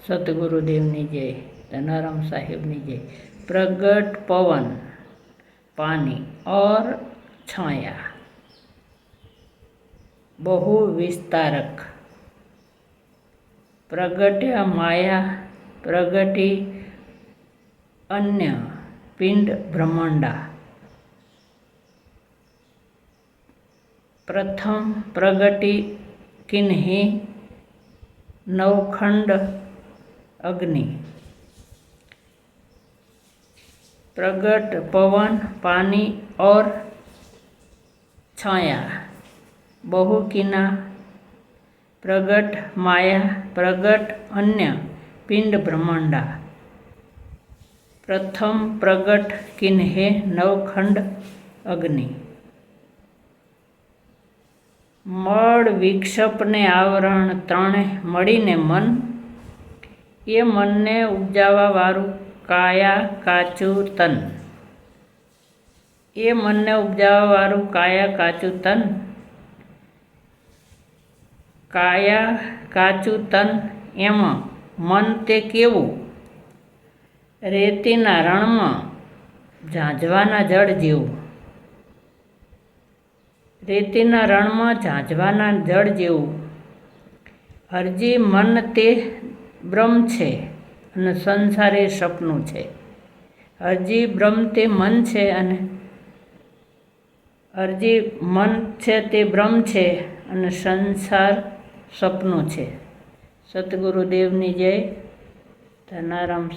सतगुरुदेवनी जय, धनाराम साहिबनी जय। प्रगट पवन, पानी और छाया, बहु विस्तारक। प्रगट्या माया, प्रगटी अन्य पिंड ब्रह्मांडा। प्रथम प्रगटी किन्हीं नवखंड अग्नि। प्रगट पवन, पानी और छाया, बहुकिना। प्रगट माया, प्रगट अन्य पिंड ब्रह्मांडा। प्रथम प्रगट किन्हे नवखंड अग्नि। मळ विक्षेप ने आवरण त्रणेय मळीने मन। ये मन ने उपजावा वाळू काया काचू तन। ये मन ने उपजावा वाळू काया काचू तन। काया काचू तन एमां मन ते केवुं? रेतीना रણमां ઝાંઝવાના જળ જેવું। રેતીના રણમાં ઝાંઝવાના જળ જેવું। હરજી મન તે બ્રહ્મ છે અને સંસાર એ સપનું છે। હરજી બ્રહ્મ તે મન છે અને હરજી મન છે તે બ્રહ્મ છે અને સંસાર સપનું છે। સતગુરુદેવની જય, ધનારામ।